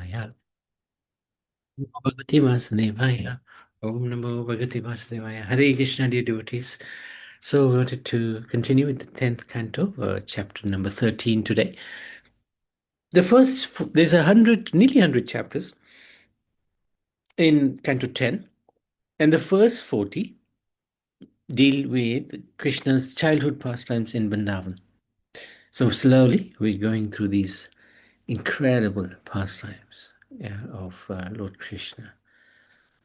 Vasudevaya. Bhagavati Vasudevaya. Om Namo Bhagavati Vasudevaya. Hare Krishna, dear devotees. So we wanted to continue with the 10th canto, chapter number 13 today. There's nearly 100 chapters in Canto 10, and the first 40 deal with Krishna's childhood pastimes in Vrindavan. So slowly we're going through these incredible pastimes of Lord Krishna,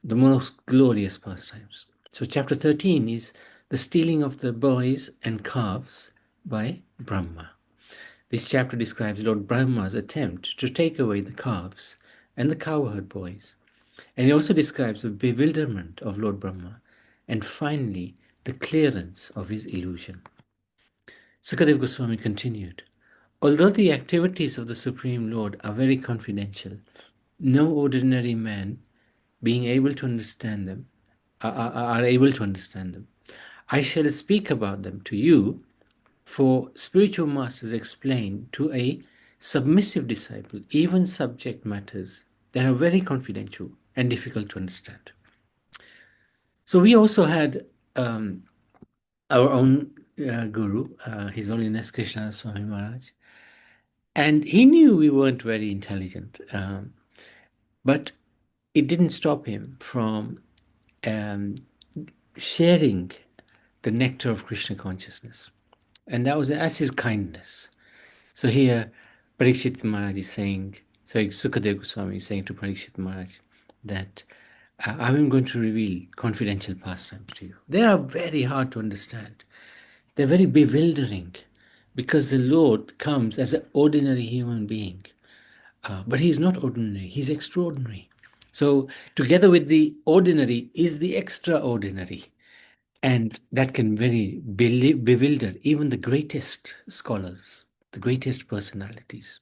the most glorious pastimes. So chapter 13 is the stealing of the boys and calves by Brahma. This chapter describes Lord Brahma's attempt to take away the calves and the cowherd boys. And it also describes the bewilderment of Lord Brahma and finally the clearance of his illusion. Sukadeva Goswami continued, although the activities of the Supreme Lord are very confidential, no ordinary man being able to understand them are able to understand them. I shall speak about them to you, for spiritual masters explain to a submissive disciple even subject matters that are very confidential and difficult to understand. So we also had our own guru, His Holiness Krishna Swami Maharaj, and he knew we weren't very intelligent, but it didn't stop him from um, sharing the nectar of Krishna consciousness. And that's his kindness. So here, Parikshit Maharaj is saying, Sukadeva Goswami is saying to Parikshit Maharaj that I'm going to reveal confidential pastimes to you. They are very hard to understand. They're very bewildering because the Lord comes as an ordinary human being. But he's not ordinary, he's extraordinary. So, together with the ordinary is the extraordinary. And that can very bewilder even the greatest scholars, the greatest personalities.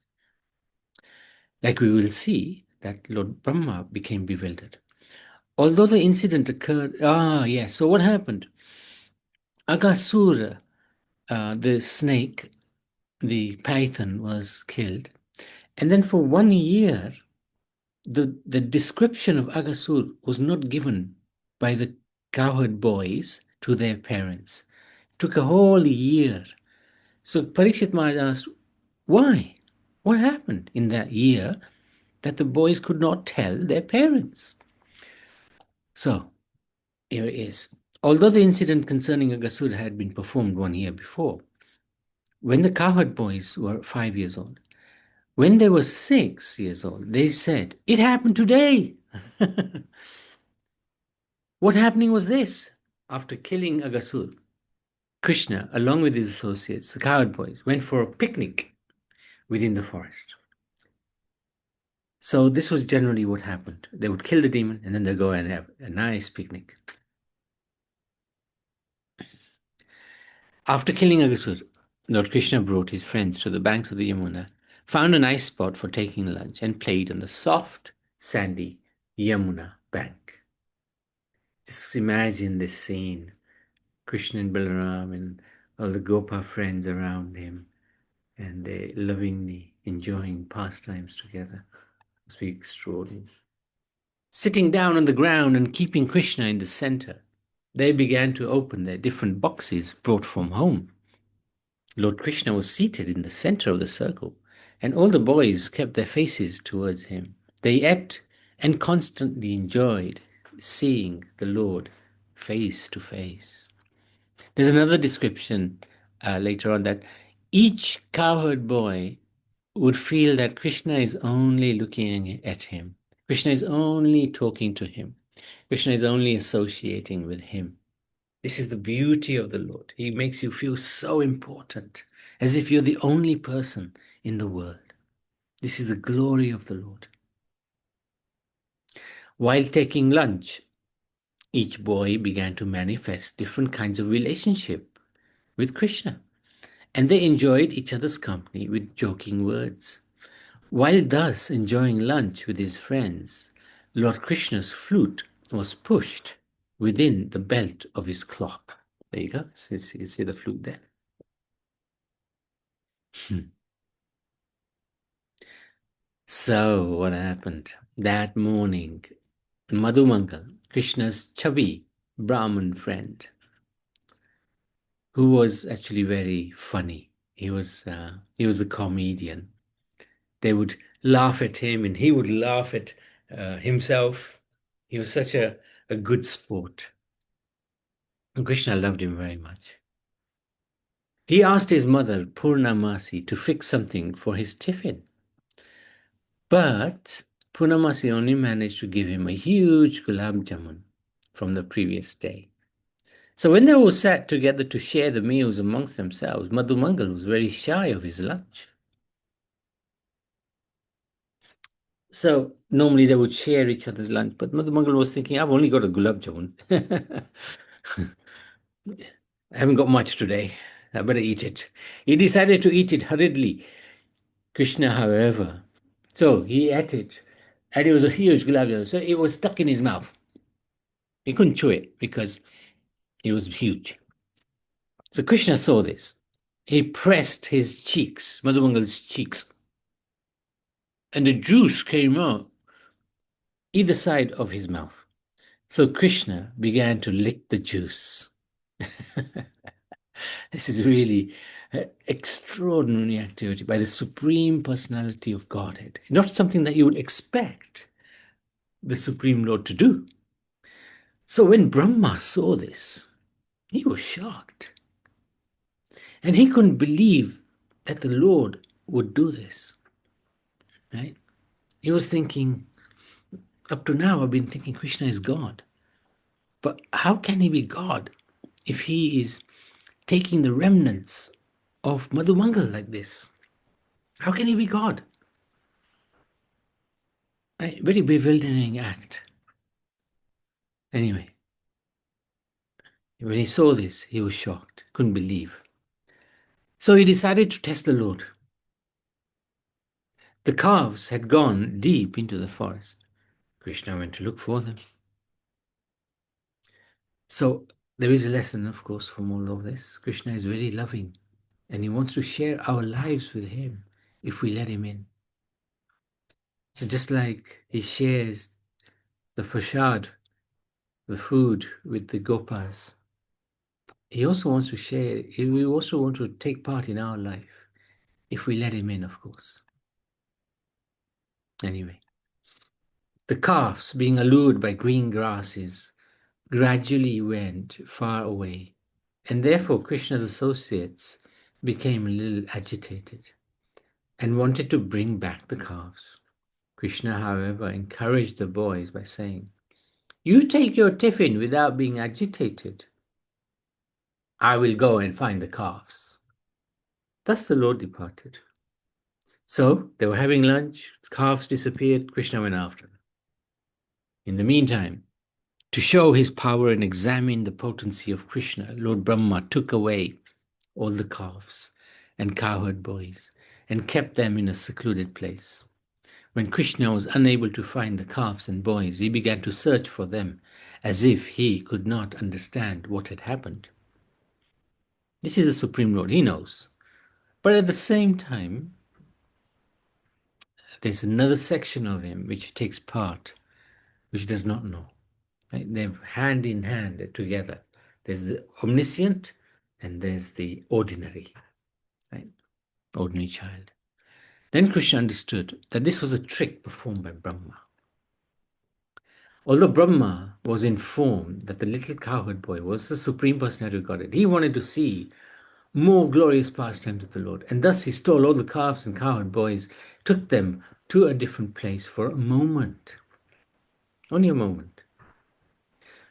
Like we will see that Lord Brahma became bewildered. Although the incident occurred, yes, so what happened? Agasura, the snake, the python, was killed. And then for 1 year, the description of Agasur was not given by the cowherd boys to their parents. It took a whole year. So Parikshit Maharaj asked, why? What happened in that year that the boys could not tell their parents? So here it is. Although the incident concerning Agasura had been performed 1 year before, when the cowherd boys were 5 years old, when they were 6 years old, they said, it happened today. What happening was this? After killing Agasur, Krishna, along with his associates, the cowherd boys, went for a picnic within the forest. So this was generally what happened. They would kill the demon and then they'd go and have a nice picnic. After killing Agasur, Lord Krishna brought his friends to the banks of the Yamuna, found a nice spot for taking lunch, and played on the soft, sandy Yamuna bank. Just imagine this scene. Krishna and Balaram and all the Gopa friends around him, and they lovingly enjoying pastimes together. It must be extraordinary. Sitting down on the ground and keeping Krishna in the center, they began to open their different boxes brought from home. Lord Krishna was seated in the center of the circle, and all the boys kept their faces towards him. They ate and constantly enjoyed seeing the Lord face to face. There's another description later on that each cowherd boy would feel that Krishna is only looking at him. Krishna is only talking to him. Krishna is only associating with him. This is the beauty of the Lord. He makes you feel so important, as if you're the only person in the world. This is the glory of the Lord. While taking lunch, each boy began to manifest different kinds of relationship with Krishna, and they enjoyed each other's company with joking words. While thus enjoying lunch with his friends, Lord Krishna's flute was pushed within the belt of his cloak. There you go. So you can see the flute there. So, what happened? That morning, Madhumangal, Krishna's chubby Brahmin friend, who was actually very funny, he was a comedian. They would laugh at him, and he would laugh at himself. He was such a good sport. And Krishna loved him very much. He asked his mother, Purnamasi, to fix something for his tiffin. But Purnamasi only managed to give him a huge gulab jamun from the previous day. So when they all sat together to share the meals amongst themselves, Madhumangal was very shy of his lunch. So normally they would share each other's lunch, but Madhumangal was thinking, I've only got a gulab jamun. I haven't got much today. I better eat it. He decided to eat it hurriedly. Krishna, however, so he ate it, and it was a huge gulab jamun. So it was stuck in his mouth. He couldn't chew it because it was huge. So Krishna saw this. He pressed his cheeks, Madhumangal's cheeks, and the juice came out either side of his mouth. So Krishna began to lick the juice. This is really extraordinary activity by the Supreme Personality of Godhead. Not something that you would expect the Supreme Lord to do. So when Brahma saw this, he was shocked. And he couldn't believe that the Lord would do this. Right? He was thinking, up to now I've been thinking Krishna is God. But how can he be God if he is taking the remnants of Madhumangal like this? How can he be God? A very bewildering act. Anyway, when he saw this, he was shocked, couldn't believe. So he decided to test the Lord. The calves had gone deep into the forest. Krishna went to look for them. So there is a lesson, of course, from all of this. Krishna is very loving, and he wants to share our lives with him if we let him in. So just like he shares the prasad, the food, with the gopas, he also wants to share, we also want to take part in our life if we let him in, of course. Anyway, the calves, being allured by green grasses, gradually went far away, and therefore Krishna's associates became a little agitated and wanted to bring back the calves. Krishna, however, encouraged the boys by saying, "You take your tiffin without being agitated. I will go and find the calves." Thus the Lord departed. So they were having lunch, the calves disappeared, Krishna went after them. In the meantime, to show his power and examine the potency of Krishna, Lord Brahma took away all the calves and cowherd boys and kept them in a secluded place. When Krishna was unable to find the calves and boys, he began to search for them as if he could not understand what had happened. This is the Supreme Lord, he knows. But at the same time, there's another section of him which takes part, which does not know. Right? They're hand in hand together. There's the omniscient and there's the ordinary, right? Ordinary child. Then Krishna understood that this was a trick performed by Brahma. Although Brahma was informed that the little cowherd boy was the Supreme Personality of Godhead, he wanted to see more glorious pastimes of the Lord. And thus he stole all the calves and cowherd boys, took them to a different place for a moment. Only a moment.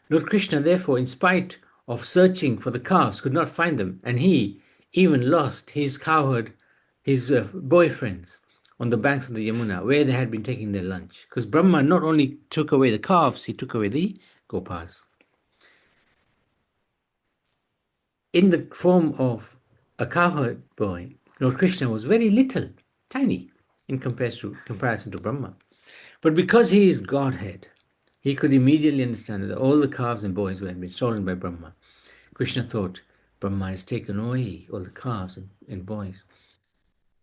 Lord Krishna, therefore, in spite of searching for the calves, could not find them, and he even lost his cowherd, his boyfriends, on the banks of the Yamuna, where they had been taking their lunch. Because Brahma not only took away the calves, he took away the gopas. In the form of a cowherd boy, Lord Krishna was very little, tiny, in comparison to Brahma. But because he is Godhead, he could immediately understand that all the calves and boys had been stolen by Brahma. Krishna thought, Brahma has taken away all the calves and boys.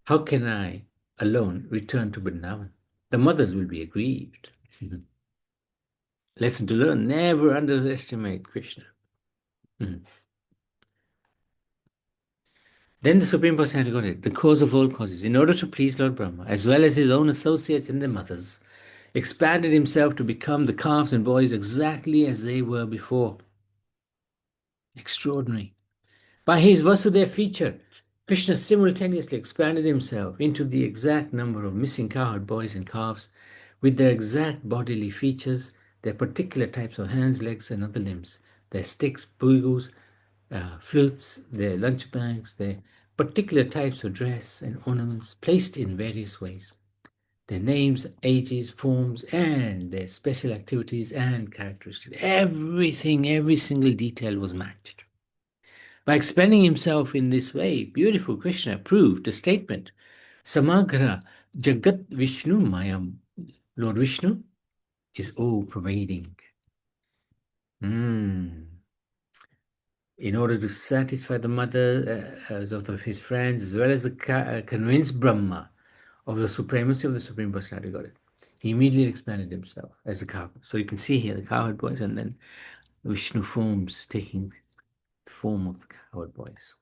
How can I alone return to Vrindavan? the mothers will be aggrieved. Mhm. Lesson to learn, never underestimate Krishna. Mhm. Then the Supreme Personality got it, the cause of all causes, in order to please Lord Brahma, as well as his own associates and their mothers, expanded himself to become the calves and boys exactly as they were before. Extraordinary. By his Vasudeva feature, Krishna simultaneously expanded himself into the exact number of missing cowherd boys and calves with their exact bodily features, their particular types of hands, legs, and other limbs, their sticks, bugles, flutes, their lunch bags, their particular types of dress and ornaments placed in various ways, their names, ages, forms, and their special activities and characteristics. Everything, every single detail was matched. By expanding himself in this way, beautiful Krishna proved the statement, Samagra Jagat Vishnu Mayam. Lord Vishnu is all-pervading. In order to satisfy the mothers of his friends, as well as convince Brahma of the supremacy of the Supreme Personality of Godhead, he immediately expanded himself as a cow. So you can see here the cowherd boys, and then Vishnu forms taking the form of the cowherd boys.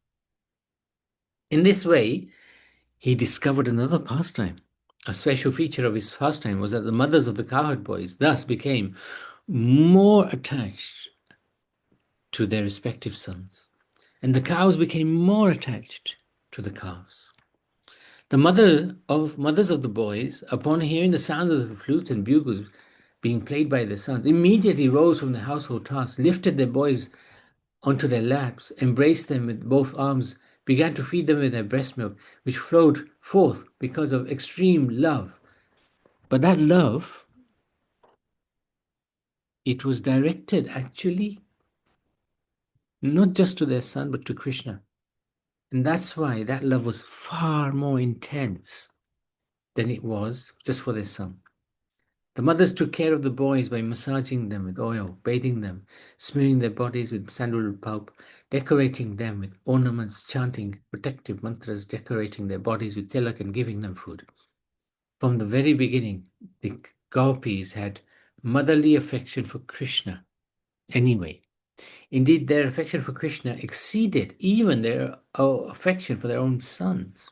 In this way, he discovered another pastime. A special feature of his pastime was that the mothers of the cowherd boys thus became more attached to their respective sons, and the cows became more attached to the calves. The mothers of the boys, upon hearing the sounds of the flutes and bugles being played by their sons, immediately rose from the household tasks, lifted their boys onto their laps, embraced them with both arms, began to feed them with their breast milk, which flowed forth because of extreme love. But that love, it was directed actually not just to their son, but to Krishna. And that's why that love was far more intense than it was just for their son. The mothers took care of the boys by massaging them with oil, bathing them, smearing their bodies with sandalwood pulp, decorating them with ornaments, chanting protective mantras, decorating their bodies with tilak, and giving them food. From the very beginning, the gopis had motherly affection for Krishna anyway. Indeed, their affection for Krishna exceeded even their affection for their own sons.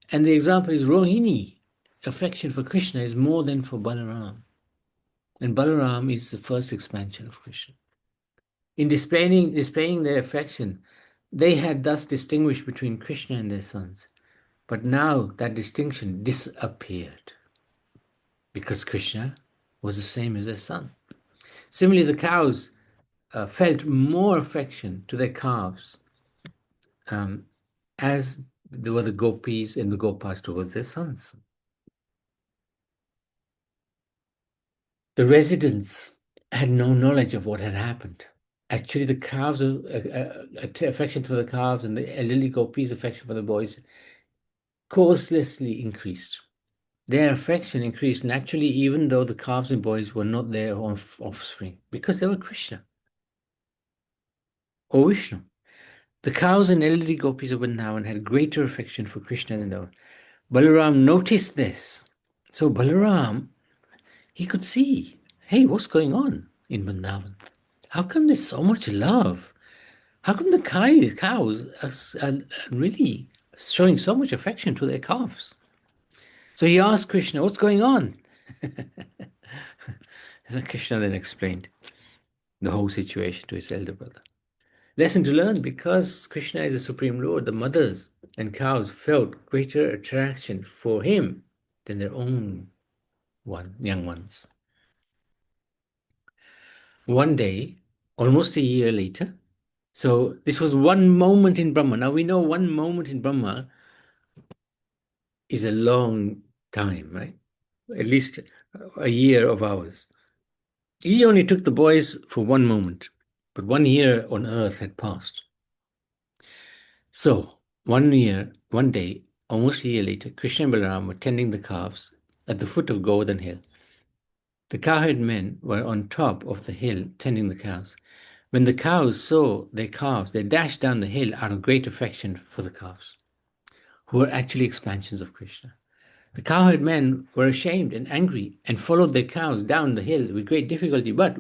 And the example is Rohini. Affection for Krishna is more than for Balaram. And Balaram is the first expansion of Krishna. In displaying their affection, they had thus distinguished between Krishna and their sons. But now that distinction disappeared because Krishna was the same as their son. Similarly, the cows felt more affection to their calves as there were the gopis and the gopas towards their sons. The residents had no knowledge of what had happened. Actually, the calves' affection for the calves and the elderly gopis' affection for the boys causelessly increased. Their affection increased naturally, even though the calves and boys were not their offspring, because they were Krishna or Vishnu. The cows and elderly gopis of Vrindavan had greater affection for Krishna than their. Balaram noticed this. So Balaram, he could see, hey, what's going on in Vrindavan? How come there's so much love? How come the cows are really showing so much affection to their calves? So he asked Krishna, what's going on? So Krishna then explained the whole situation to his elder brother. Lesson to learn, because Krishna is the Supreme Lord, the mothers and cows felt greater attraction for him than their own young ones. One day, almost a year later, so this was one moment in Brahma. Now we know one moment in Brahma is a long time, right? At least a year of ours. He only took the boys for one moment, but 1 year on earth had passed. So, 1 year, one day, almost a year later, Krishna and Balaram were tending the calves at the foot of Govardhan Hill. The cowherd men were on top of the hill tending the cows. When the cows saw their calves, they dashed down the hill out of great affection for the calves, who were actually expansions of Krishna. The cowherd men were ashamed and angry and followed their cows down the hill with great difficulty. But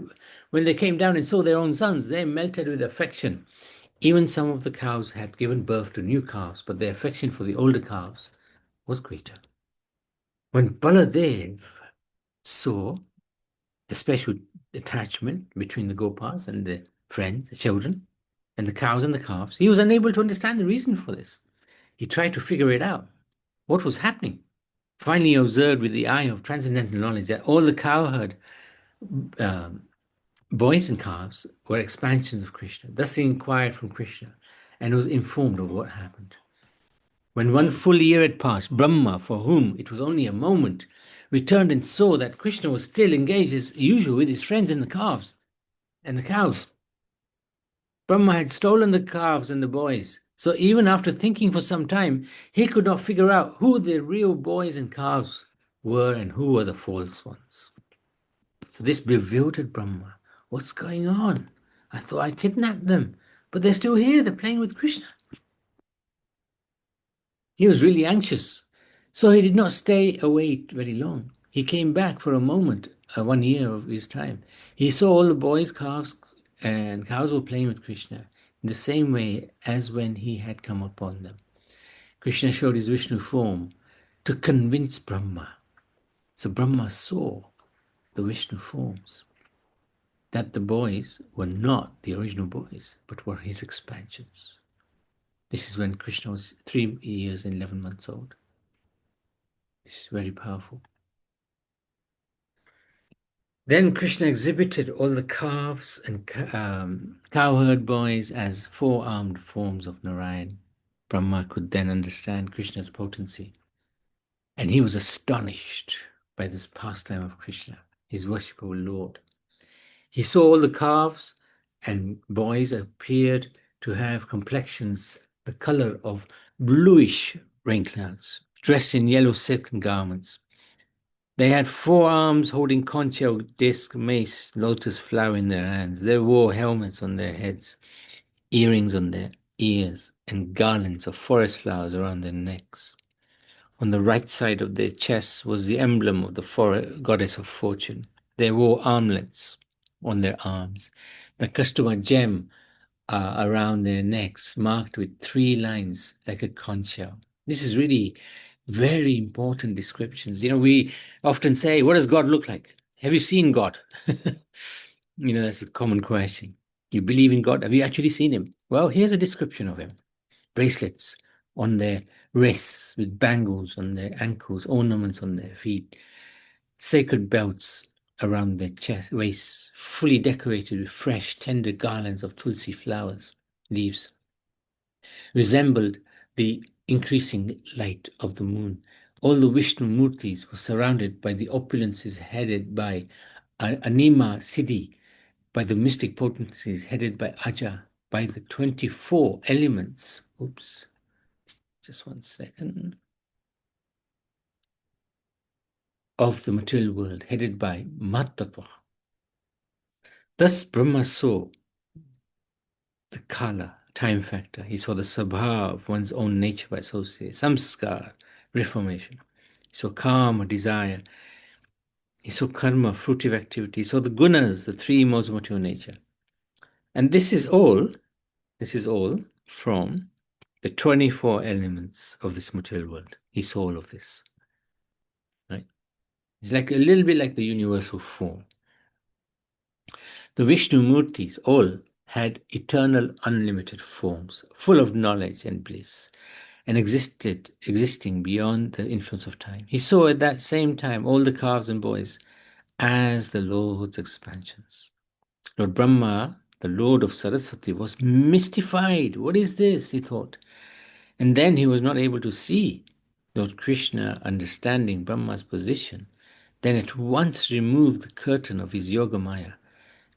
when they came down and saw their own sons, they melted with affection. Even some of the cows had given birth to new calves, but their affection for the older calves was greater. When Baladev saw the special attachment between the Gopas and the friends, the children, and the cows and the calves, he was unable to understand the reason for this. He tried to figure it out. What was happening? Finally, he observed with the eye of transcendental knowledge that all the cowherd um, boys and calves were expansions of Krishna. Thus, he inquired from Krishna and was informed of what happened. When one full year had passed, Brahma, for whom it was only a moment, returned and saw that Krishna was still engaged as usual with his friends and the calves and the cows. Brahma had stolen the calves and the boys. So even after thinking for some time, he could not figure out who the real boys and calves were and who were the false ones. So this bewildered Brahma. What's going on? I thought I kidnapped them, but they're still here. They're playing with Krishna. He was really anxious. So he did not stay away very long. He came back for a moment, 1 year of his time. He saw all the boys, calves, and cows were playing with Krishna in the same way as when he had come upon them. Krishna showed his Vishnu form to convince Brahma. So Brahma saw the Vishnu forms, that the boys were not the original boys, but were his expansions. This is when Krishna was 3 years and 11 months old. This is very powerful. Then Krishna exhibited all the calves and cowherd boys as four-armed forms of Narayan. Brahma could then understand Krishna's potency. And he was astonished by this pastime of Krishna, his worshipful Lord. He saw all the calves and boys appeared to have complexions the color of bluish rain clouds, dressed in yellow silken garments. They had 4 arms holding conch shell, disc, mace, lotus flower in their hands. They wore helmets on their heads, earrings on their ears, and garlands of forest flowers around their necks. On the right side of their chests was the emblem of the goddess of fortune. They wore armlets on their arms, the customer gem around their necks, marked with 3 lines like a conch shell. This is really very important descriptions. We often say, what does God look like? Have you seen God? That's a common question. You believe in God? Have you actually seen him? Well, here's a description of him. Bracelets on their wrists with bangles on their ankles, ornaments on their feet, sacred belts around their chest, waists, fully decorated with fresh, tender garlands of tulsi flowers, leaves, resembled the increasing light of the moon. All the Vishnu Murtis were surrounded by the opulences headed by Anima Siddhi, by the mystic potencies headed by Aja, by the 24 elements. Oops, just 1 second. Of the material world, headed by Mattva. Thus Brahma saw the Kala, time factor. He saw the Sabha, one's own nature by association, Samskar, reformation. He saw Karma, desire. He saw Karma, fruitive activity. He saw the Gunas, the 3 modes of material nature. And this is all from the 24 elements of this material world. He saw all of this. Right? It's like a little bit like the universal form. The Vishnu Murtis all had eternal unlimited forms, full of knowledge and bliss, and existing beyond the influence of time. He saw at that same time all the calves and boys as the Lord's expansions. Lord Brahma, the Lord of Saraswati, was mystified. What is this? He thought. And then he was not able to see. Lord Krishna, understanding Brahma's position, then at once removed the curtain of his Yoga Maya.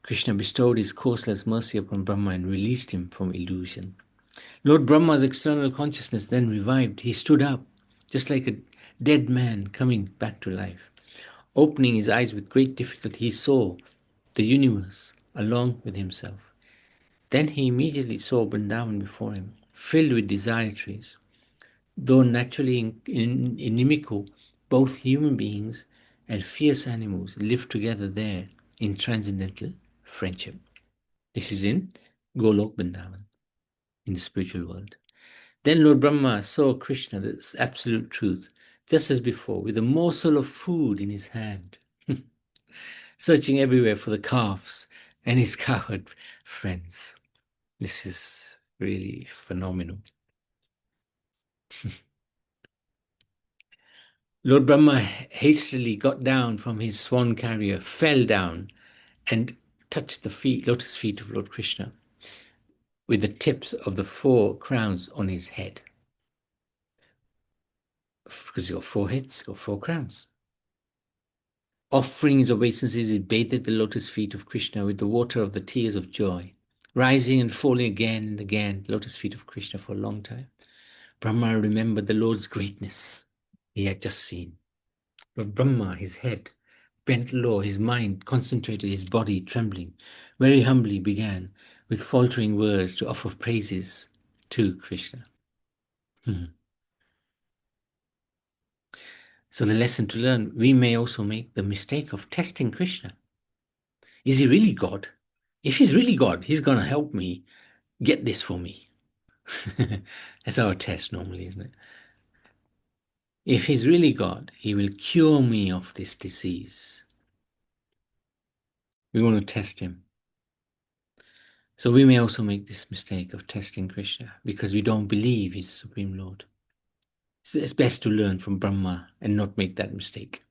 Krishna bestowed his causeless mercy upon Brahma and released him from illusion. Lord Brahma's external consciousness then revived. He stood up, just like a dead man coming back to life. Opening his eyes with great difficulty, he saw the universe along with himself. Then he immediately saw Vrindavan before him, filled with desire trees. Though naturally inimical Both human beings and fierce animals live together there in transcendental friendship. This is in Golok Vrindavan, in the spiritual world. Then Lord Brahma saw Krishna, this absolute truth, just as before, with a morsel of food in his hand, searching everywhere for the calves and his cowherd friends. This is really phenomenal. Lord Brahma hastily got down from his swan carrier, fell down, and touched the lotus feet of Lord Krishna with the tips of the 4 crowns on his head. Because your 4 heads, your 4 crowns. Offering his obeisances, he bathed the lotus feet of Krishna with the water of the tears of joy, rising and falling again and again, the lotus feet of Krishna for a long time. Brahma remembered the Lord's greatness he had just seen. But Brahma, his head bent low, his mind concentrated, his body trembling, very humbly began with faltering words to offer praises to Krishna. So the lesson to learn, we may also make the mistake of testing Krishna. Is he really God? If he's really God, he's going to help me get this for me. That's our test normally, isn't it? If he's really God, he will cure me of this disease. We want to test him. So we may also make this mistake of testing Krishna because we don't believe he's the Supreme Lord. So it's best to learn from Brahma and not make that mistake.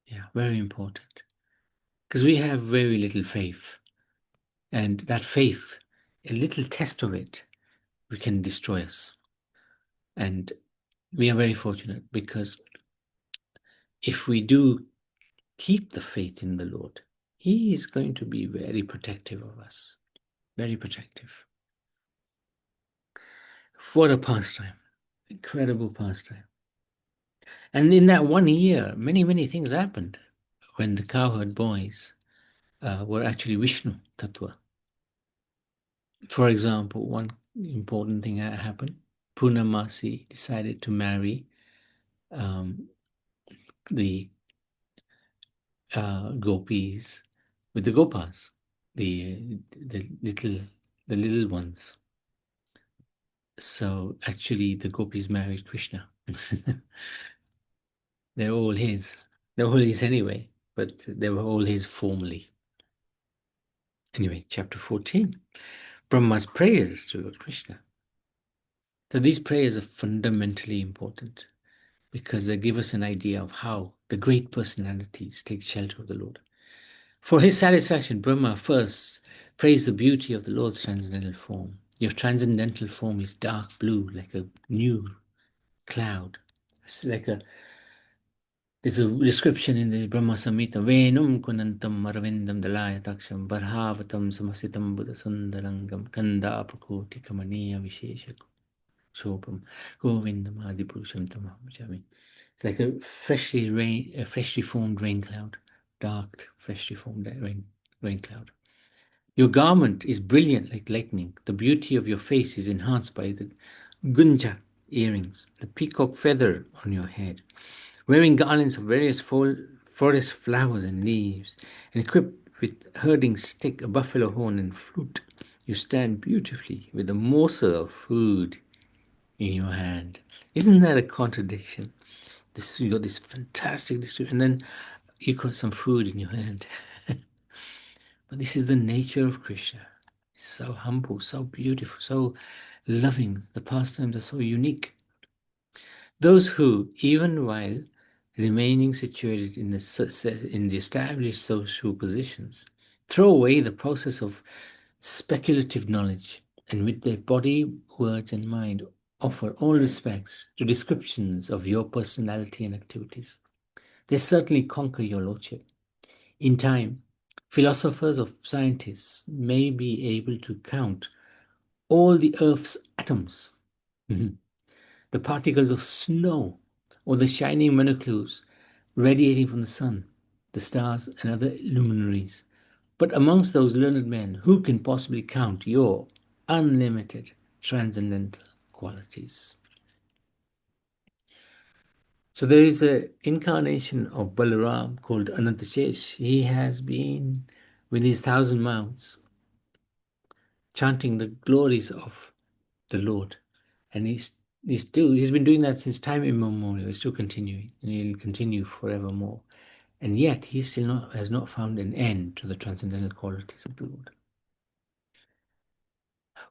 Yeah, very important. Because we have very little faith. And that faith, a little test of it, we can destroy us. And we are very fortunate because if we do keep the faith in the Lord, he is going to be very protective of us. Very protective. What a pastime. Incredible pastime. And in that 1 year, many, many things happened when the cowherd boys were actually Vishnu Tattva. For example, one important thing happened. Purnamasi decided to marry the gopis with the gopas, the little ones. So actually, the gopis married Krishna. They're all his. They're all his anyway, but they were all his formally. Anyway, chapter 14. Brahma's prayers to Lord Krishna. So these prayers are fundamentally important because they give us an idea of how the great personalities take shelter of the Lord. For his satisfaction, Brahma first praised the beauty of the Lord's transcendental form. Your transcendental form is dark blue, like a new cloud. It's like there's a description in the Brahma Samhita. Venum kunantam maravindam dalaya taksham barhavatam samasitam buddha sundarangam kanda apakoti kamaniya vishesha shobham govindam adipurusham tamam bhajami. It's like a freshly formed rain cloud, dark, freshly formed rain cloud. Your garment is brilliant like lightning. The beauty of your face is enhanced by the gunja earrings, the peacock feather on your head. Wearing garlands of various forest flowers and leaves, and equipped with herding stick, a buffalo horn, and flute, you stand beautifully with a morsel of food in your hand. Isn't that a contradiction? You got this fantastic description, and then you got some food in your hand. But this is the nature of Krishna. It's so humble, so beautiful, so loving. The pastimes are so unique. Those who, even while remaining situated in the established social positions, throw away the process of speculative knowledge and with their body, words, and mind offer all respects to descriptions of your personality and activities. They certainly conquer your lordship. In time, philosophers of scientists may be able to count all the Earth's atoms, the particles of snow, or the shining molecules radiating from the sun, the stars, and other luminaries. But amongst those learned men, who can possibly count your unlimited transcendental qualities? So there is an incarnation of Balaram called Anantashesh. He has been with his 1,000 mounts chanting the glories of the Lord. And he's been doing that since time immemorial. He's still continuing, and he'll continue forevermore. And yet he still has not found an end to the transcendental qualities of the Lord.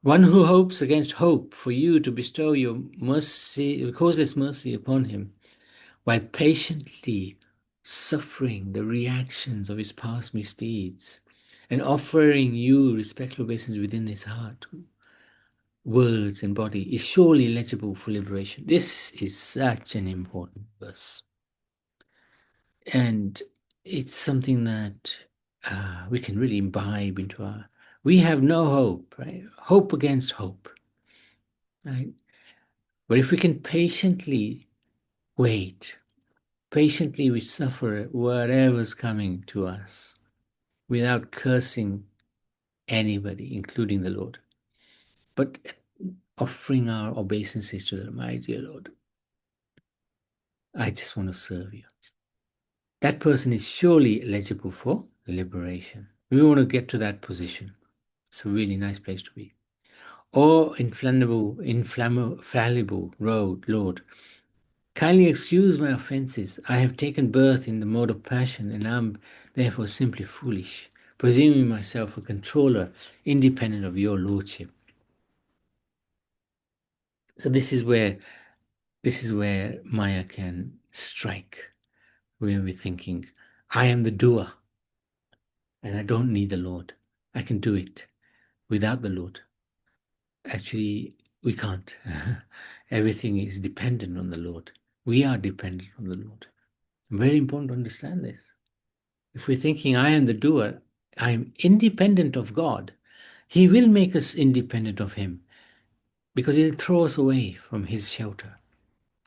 One who hopes against hope for you to bestow your mercy, causeless mercy upon him, while patiently suffering the reactions of his past misdeeds and offering you respectful obeisance within his heart, words and body, is surely eligible for liberation. This is such an important verse. And it's something that we can really imbibe into our. We have no hope, right? Hope against hope, right? But if we can patiently wait, patiently we suffer whatever's coming to us without cursing anybody, including the Lord, but offering our obeisances to the my dear Lord, I just want to serve you. That person is surely eligible for liberation. We want to get to that position. It's a really nice place to be. Oh, infallible road, Lord, kindly excuse my offences. I have taken birth in the mode of passion, and am therefore simply foolish, presuming myself a controller independent of your lordship. So this is where Maya can strike, where we're thinking, I am the doer, and I don't need the Lord. I can do it without the Lord. Actually, we can't. Everything is dependent on the Lord. We are dependent on the Lord. Very important to understand this. If we're thinking, I am the doer, I am independent of God, He will make us independent of Him because He'll throw us away from His shelter.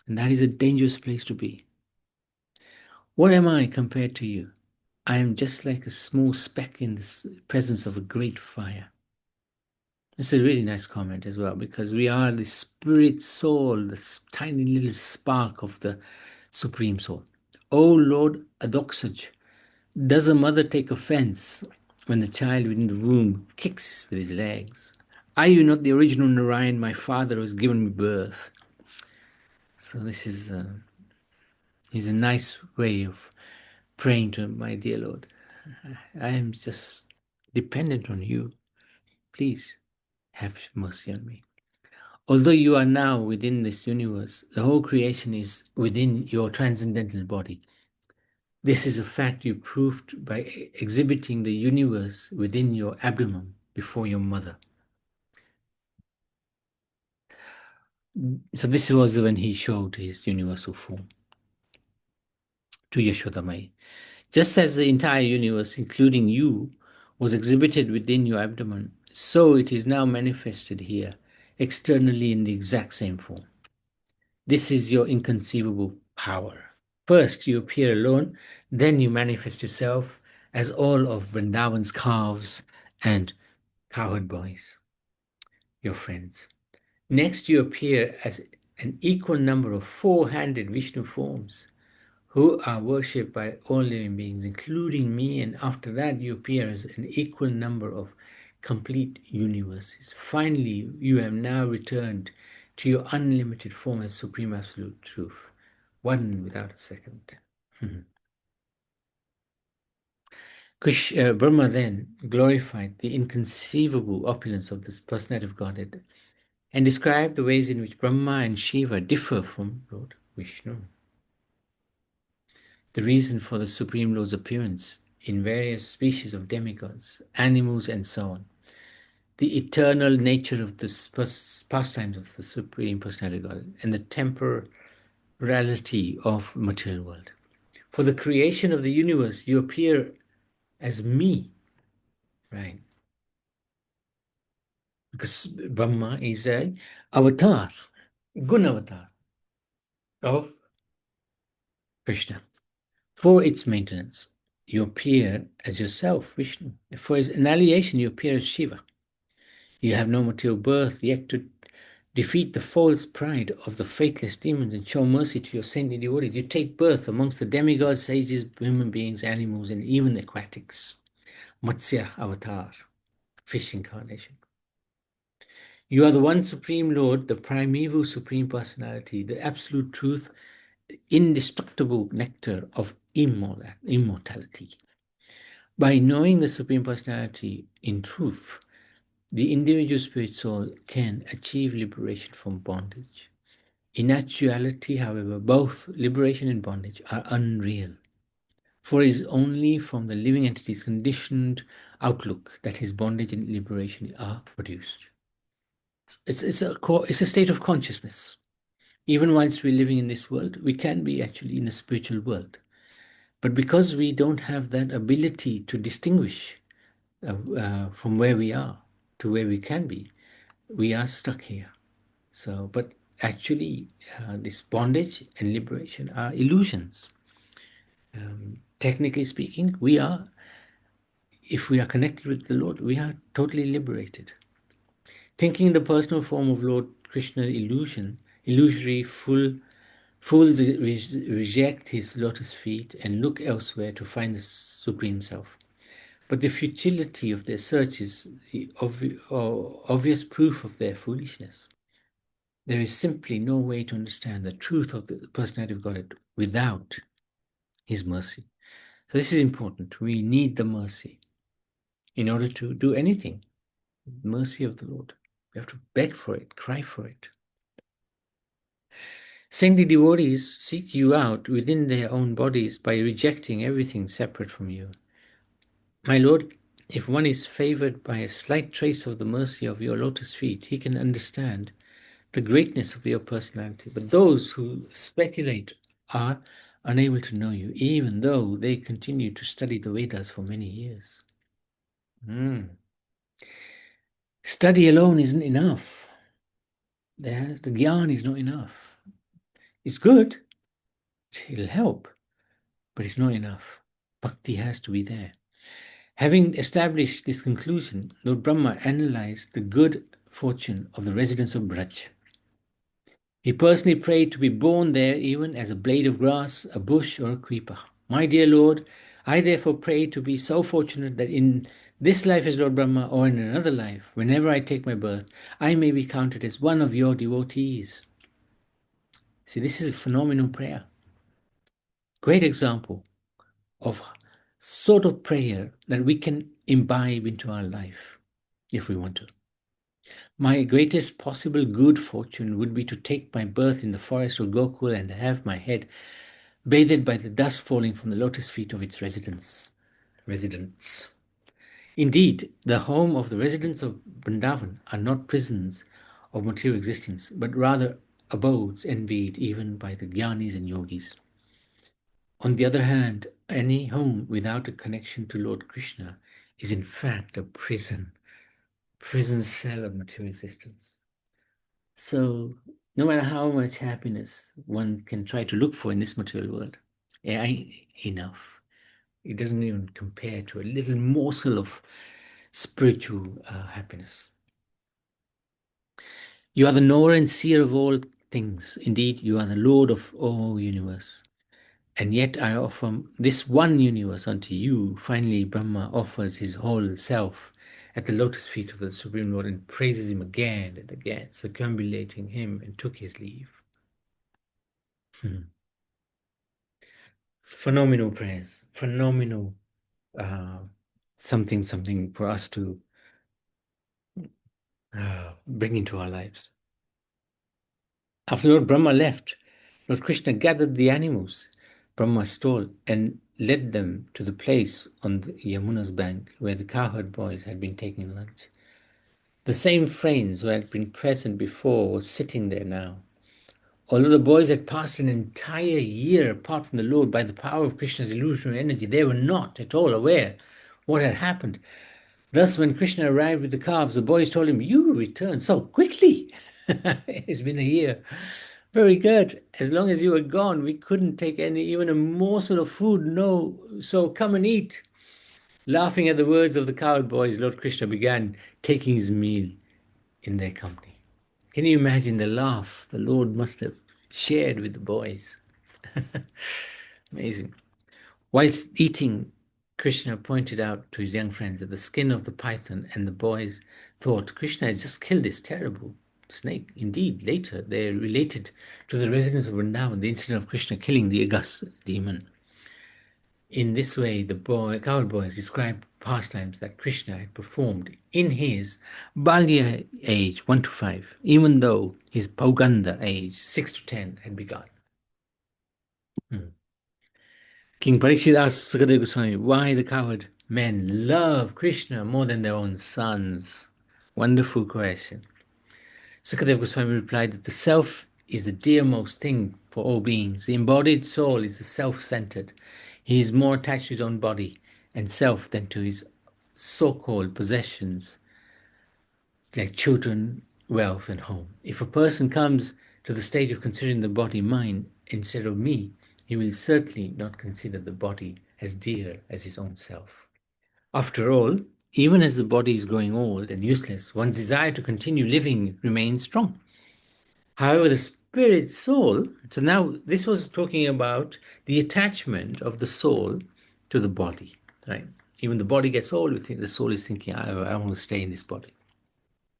And that is a dangerous place to be. What am I compared to you? I am just like a small speck in the presence of a great fire. It's a really nice comment as well, because we are the spirit soul, the tiny little spark of the Supreme Soul. Oh Lord Adoxaj, does a mother take offense when the child within the womb kicks with his legs? Are you not the original Narayan, my father, who has given me birth? So this is a nice way of praying to my dear Lord. I am just dependent on you. Please have mercy on me. Although you are now within this universe, the whole creation is within your transcendental body. This is a fact you proved by exhibiting the universe within your abdomen before your mother. So this was when he showed his universal form to Yashodamai. Just as the entire universe, including you, was exhibited within your abdomen, so it is now manifested here, externally in the exact same form. This is your inconceivable power. First, you appear alone, then you manifest yourself as all of Vrindavan's calves and cowherd boys, your friends. Next, you appear as an equal number of four-handed Vishnu forms who are worshipped by all living beings, including me, and after that, you appear as an equal number of complete universes. Finally, you have now returned to your unlimited form as Supreme Absolute Truth, one without a second. Brahma then glorified the inconceivable opulence of this personality of Godhead and described the ways in which Brahma and Shiva differ from Lord Vishnu. The reason for the Supreme Lord's appearance in various species of demigods, animals, and so on. The eternal nature of the pastimes of the Supreme Personality of God and the temporality of material world. For the creation of the universe, you appear as me, right? Because Brahma is a avatar, gun avatar of Krishna. For its maintenance, you appear as yourself, Vishnu. For its annihilation, you appear as Shiva. You have no material birth yet to defeat the false pride of the faithless demons and show mercy to your saintly devotees. You take birth amongst the demigods, sages, human beings, animals, and even aquatics. Matsya Avatar, fish incarnation. You are the one Supreme Lord, the primeval Supreme Personality, the absolute truth, indestructible nectar of immortality. By knowing the Supreme Personality in truth, the individual spirit soul can achieve liberation from bondage. In actuality, however, both liberation and bondage are unreal, for it is only from the living entity's conditioned outlook that his bondage and liberation are produced. It's a state of consciousness. Even whilst we're living in this world, we can be actually in a spiritual world. But because we don't have that ability to distinguish from where we are to where we can be, we are stuck here. So, but actually, this bondage and liberation are illusions. Technically speaking, if we are connected with the Lord, we are totally liberated. Thinking the personal form of Lord Krishna illusory, fools reject his lotus feet and look elsewhere to find the Supreme Self. But the futility of their search is the obvious proof of their foolishness. There is simply no way to understand the truth of the personality of God without his mercy. So this is important. We need the mercy in order to do anything. The mercy of the Lord. We have to beg for it, cry for it. Saintly devotees seek you out within their own bodies by rejecting everything separate from you. My Lord, if one is favored by a slight trace of the mercy of your lotus feet, he can understand the greatness of your personality. But those who speculate are unable to know you, even though they continue to study the Vedas for many years. Study alone isn't enough. The Gyan is not enough. It's good, it'll help, but it's not enough. Bhakti has to be there. Having established this conclusion, Lord Brahma analyzed the good fortune of the residents of Braj. He personally prayed to be born there even as a blade of grass, a bush, or a creeper. My dear Lord, I therefore pray to be so fortunate that in this life as Lord Brahma or in another life, whenever I take my birth, I may be counted as one of your devotees. See, this is a phenomenal prayer. Great example of sort of prayer that we can imbibe into our life if we want to. My greatest possible good fortune would be to take my birth in the forest of Gokul and have my head bathed by the dust falling from the lotus feet of its residents. Indeed, the home of the residents of Vrindavan are not prisons of material existence, but rather abodes envied even by the Gyanis and Yogis. On the other hand, any home without a connection to Lord Krishna is in fact a prison cell of material existence. So no matter how much happiness one can try to look for in this material world, it ain't enough. It doesn't even compare to a little morsel of spiritual happiness. You are the knower and seer of all things. Indeed, you are the Lord of all universe. And yet I offer this one universe unto you. Finally, Brahma offers his whole self at the lotus feet of the Supreme Lord and praises him again and again, circumambulating him, and took his leave. Phenomenal prayers, phenomenal something for us to bring into our lives. After Lord Brahma left, Lord Krishna gathered the animals, Brahma's stall, and led them to the place on the Yamuna's bank where the cowherd boys had been taking lunch. The same friends who had been present before were sitting there now. Although the boys had passed an entire year apart from the Lord by the power of Krishna's illusionary energy, they were not at all aware what had happened. Thus, when Krishna arrived with the calves, the boys told him, "You returned so quickly." It's been a year. Very good. As long as you were gone, we couldn't take even a morsel of food. No, so come and eat. Laughing at the words of the cowherd boys, Lord Krishna began taking his meal in their company. Can you imagine the laugh the Lord must have shared with the boys? Amazing. Whilst eating, Krishna pointed out to his young friends that the skin of the python, and the boys thought Krishna has just killed this terrible snake. Indeed, later they related to the residents of Vrindavan the incident of Krishna killing the Agas demon. In this way, the cowherd boys described pastimes that Krishna had performed in his Balya age 1 to 5, even though his Pauganda age 6 to 10 had begun. King Parikshit asked Sukadeva Goswami why the cowherd men love Krishna more than their own sons. Wonderful question. Sukadeva Goswami replied that the self is the dearmost thing for all beings. The embodied soul is the self-centered. He is more attached to his own body and self than to his so-called possessions like children, wealth, and home. If a person comes to the stage of considering the body mine instead of me, he will certainly not consider the body as dear as his own self. After all, even as the body is growing old and useless, one's desire to continue living remains strong. However, the spirit soul, so now this was talking about the attachment of the soul to the body, right? Even the body gets old, the soul is thinking, I want to stay in this body.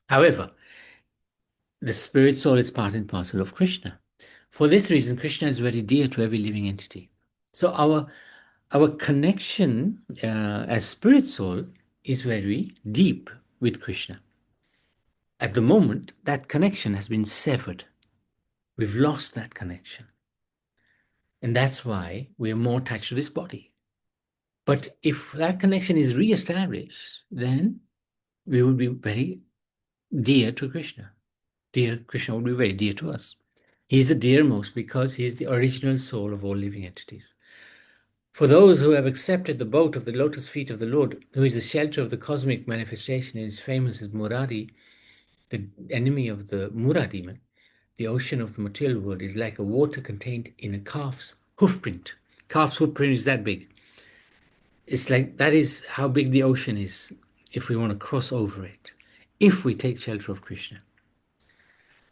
However, the spirit soul is part and parcel of Krishna. For this reason, Krishna is very dear to every living entity. So our connection as spirit soul is very deep with Krishna. At the moment, that connection has been severed. We've lost that connection. And that's why we are more attached to this body. But if that connection is re-established, then we will be very dear to Krishna. Krishna will be very dear to us. He is the dearmost because he is the original soul of all living entities. For those who have accepted the boat of the lotus feet of the Lord, who is the shelter of the cosmic manifestation and is famous as Murari, the enemy of the Mura demon, the ocean of the material world is like a water contained in a calf's hoofprint. Calf's hoofprint is that big. It's like that is how big the ocean is if we want to cross over it, if we take shelter of Krishna.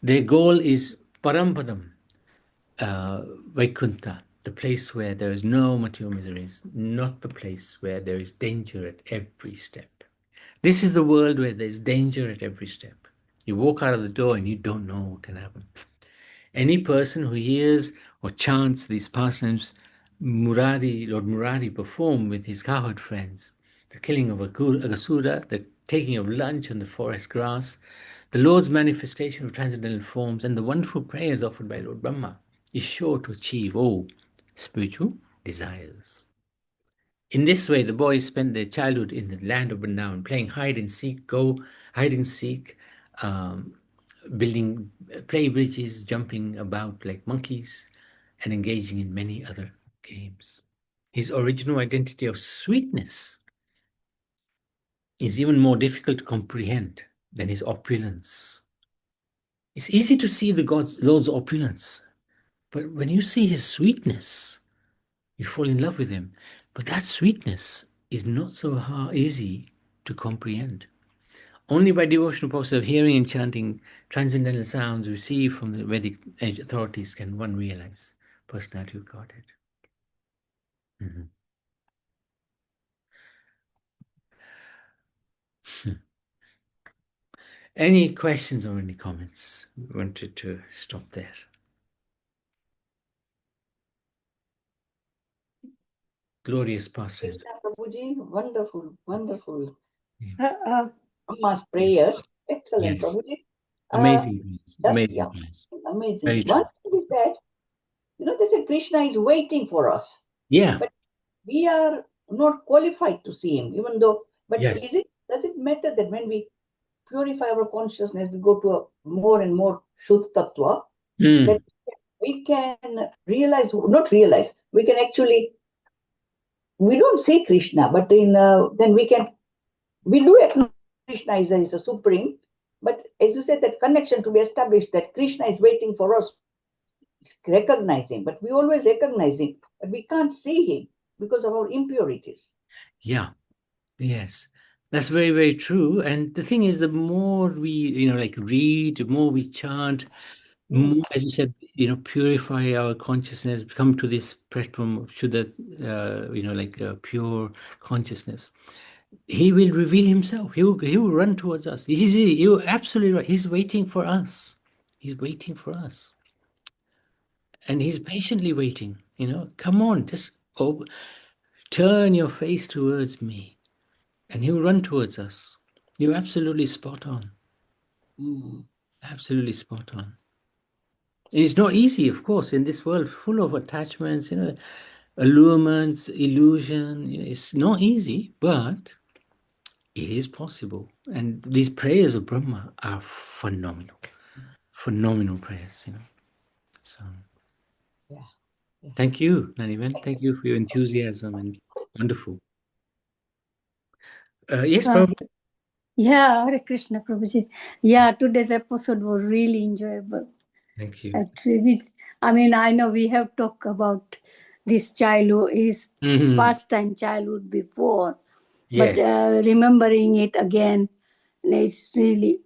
Their goal is Parampadam, Vaikuntha, the place where there is no material miseries, not the place where there is danger at every step. This is the world where there's danger at every step. You walk out of the door and you don't know what can happen. Any person who hears or chants these pastimes Lord Murari perform with his cowherd friends, the killing of Agasura, the taking of lunch on the forest grass, the Lord's manifestation of transcendental forms, and the wonderful prayers offered by Lord Brahma, is sure to achieve all spiritual desires. In this way, the boys spent their childhood in the land of Vrindavan, playing hide and seek, building play bridges, jumping about like monkeys, and engaging in many other games. His original identity of sweetness is even more difficult to comprehend than his opulence. It's easy to see the Lord's opulence, but when you see his sweetness, you fall in love with him. But that sweetness is not so easy to comprehend. Only by devotional process of hearing and chanting transcendental sounds received from the Vedic authorities can one realize personality of Godhead. Any questions or any comments? We wanted to stop there. Glorious passage. Prabhuji, wonderful, wonderful. Amma's prayers, excellent, Yes. Prabhuji. Amazing. Amazing. Amazing. Very true. One thing is that, they say Krishna is waiting for us. Yeah. But we are not qualified to see him, even though, but yes. Does it matter that when we purify our consciousness, we go to a more and more Shuddh Tattva, that we can we can actually, we don't say Krishna, but then we do acknowledge Krishna is a supreme, but as you said, that connection to be established, that Krishna is waiting for us, recognize him, but we always recognize him, but we can't see him because of our impurities. Yeah. Yes. That's very, very true. And the thing is, the more we, like read, the more we chant, more, as you said, purify our consciousness, come to this platform, to the, pure consciousness. He will reveal himself. He will run towards us. You're absolutely right. He's waiting for us. He's waiting for us. And he's patiently waiting, come on, just turn your face towards me. And he'll run towards us. You're absolutely spot on. Absolutely spot on. It's not easy, of course, in this world full of attachments, allurements, illusion. It's not easy, but it is possible. And these prayers of Brahma are phenomenal. Phenomenal prayers, So Yeah. thank you, Nanivan. Thank you for your enthusiasm and wonderful. Yes, Prabhu. Yeah, Hare Krishna, Prabhuji. Yeah, today's episode was really enjoyable. Thank you. I know we have talked about this childhood, his pastime childhood before, but remembering it again, it's really,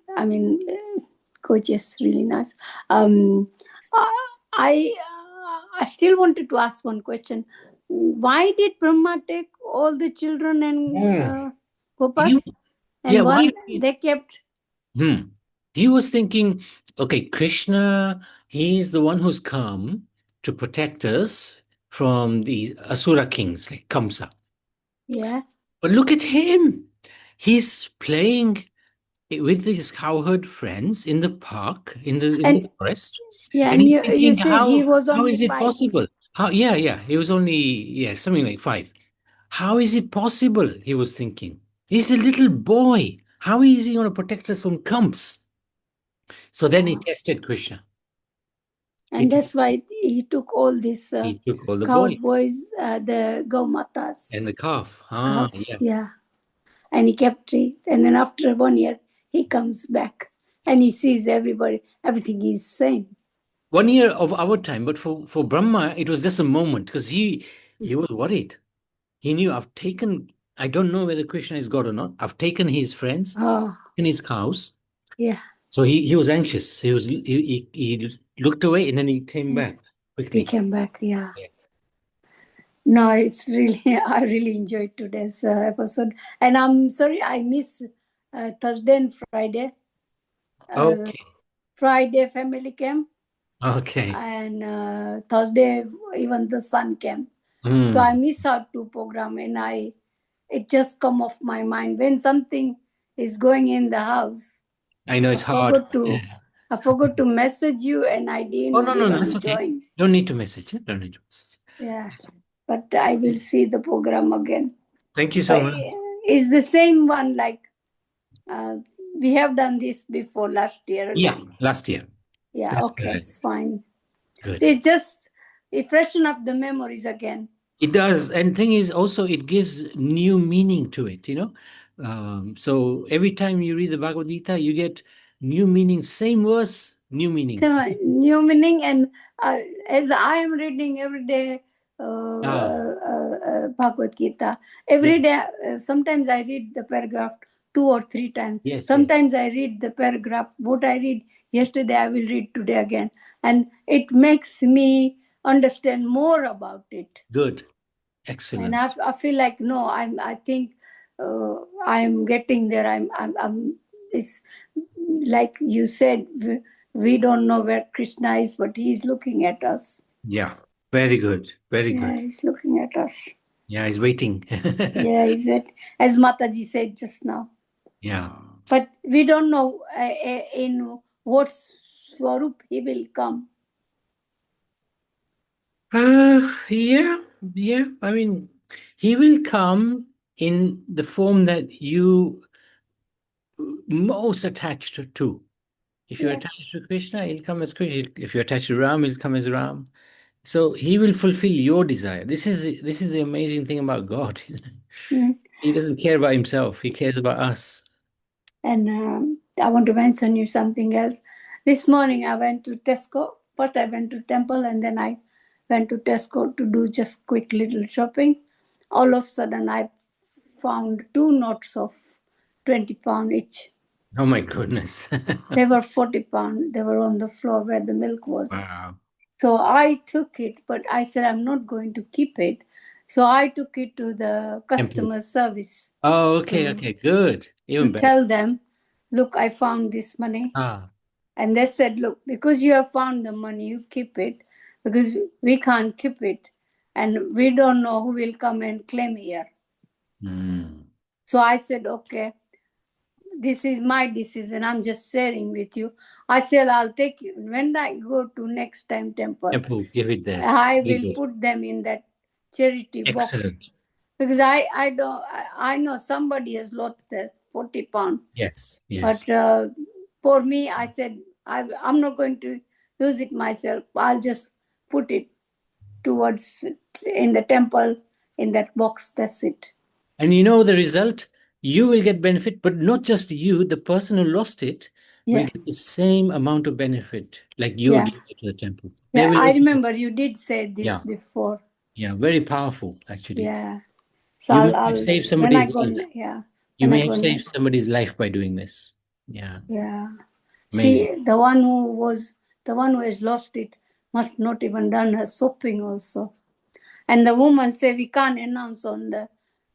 gorgeous, really nice. I still wanted to ask one question. Why did Brahma take all the children and Gopas? And why? they kept. He was thinking, okay, Krishna, he's the one who's come to protect us from the Asura kings like Kamsa. Yeah. But look at him. He's playing with his cowherd friends in the park, in the forest. Yeah, and and he's you thinking, said he was how only is it 5. possible? He was only, something like 5. How is it possible? He was thinking. He's a little boy. How is he going to protect us from Kamsa? So then he tested Krishna. And that's why he took all these He took all the cowboys, the Gaumatas. and the calf. Calves, yeah. And he kept it. And then after 1 year, he comes back and he sees everything is same. 1 year of our time, but for Brahma, it was just a moment because he was worried. He knew, I don't know whether Krishna is God or not. I've taken his friends, taken his cows. Yeah. So he was anxious. He looked away and then he came back quickly. He came back, yeah. No, it's really, I really enjoyed today's episode. And I'm sorry I missed Thursday and Friday. Okay. Friday family came. Okay. And Thursday even the son came. So I miss out to program, and it just come off my mind when something is going in the house. I know it's hard. I forgot to message you, and I didn't. No, that's okay. Join. Don't need to message it. Don't need to message. Yeah, but I will see the program again. Thank you so much. It's the same one like we have done this before last year. Yeah, last year. Yeah, That's okay, correct. it's fine. Good. So it's just freshen up the memories again. It does. And thing is also it gives new meaning to it, so every time you read the Bhagavad Gita, you get new meaning, same verse, new meaning. New meaning, and as I am reading every day Bhagavad Gita, every day, sometimes I read the paragraph 2 or 3 times. Sometimes I read the paragraph, what I read yesterday, I will read today again. And it makes me understand more about it. Good. Excellent. And I feel like, no, I think I'm getting there. It's like you said, we don't know where Krishna is, but he's looking at us. Yeah, very good. Very good. Yeah, he's looking at us. Yeah, he's waiting. Yeah, he's waiting. As Mataji said just now. Yeah. But we don't know in what swarup he will come. Yeah. I mean, he will come in the form that you most attached to. If you're attached to Krishna, he'll come as Krishna. If you're attached to Ram, he'll come as Ram. So he will fulfill your desire. This is the amazing thing about God. He doesn't care about himself. He cares about us. And I want to mention you something else. This morning I went to Tesco. First I went to temple, and then I went to Tesco to do just quick little shopping. All of a sudden I found 2 notes of 20 pounds each. Oh my goodness. They were 40 pounds. They were on the floor where the milk was. Wow. So I took it, but I said, I'm not going to keep it. So I took it to the customer service. Oh, okay, good. Even to better. tell them, look, I found this money. And they said, look, because you have found the money, you keep it, because we can't keep it. And we don't know who will come and claim here. So I said, okay, this is my decision. I'm just sharing with you. I said, I'll take it. When I go to next time temple, Give it there. I will put them in that charity box. Because I know somebody has lost that 40 pounds. Yes. But for me, I said, I'm not going to use it myself. I'll just put it towards in the temple, in that box. That's it. And you know the result? You will get benefit, but not just you, the person who lost it will get the same amount of benefit like you give it to the temple. Yeah, I remember you did say this before. Yeah, very powerful, actually. Yeah. So you may have saved somebody's life. You may have saved somebody's life by doing this. Yeah. Yeah. Amazing. See, the one who has lost it must not even done her shopping also. And the woman said, we can't announce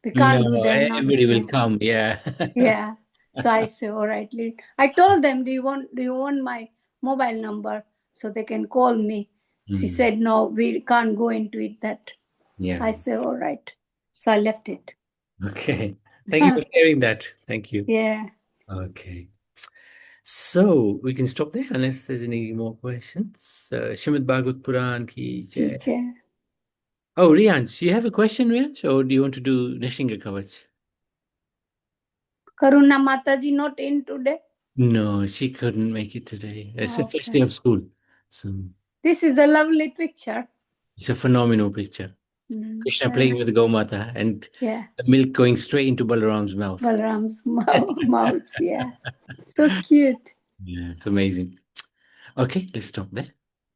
we can't do the announcement. Everybody will come. Yeah. Yeah. So I said, all right. I told them, do you want my mobile number so they can call me? She said, no, we can't go into it that. Yeah. I said, all right. So I left it. Okay. Thank you for sharing that. Thank you. Yeah. Okay. So we can stop there unless there's any more questions. Srimad Bhagavad Puran ki jai. Oh, Riyansh, you have a question, Riyansh, or do you want to do Nishinga Kavach? Karuna Mataji not in today? No, she couldn't make it today. It's the first day of school. So this is a lovely picture. It's a phenomenal picture. Krishna playing with the Gomata and the milk going straight into Balaram's mouth. Balaram's mouth, yeah. So cute. Yeah, it's amazing. Okay, let's stop there.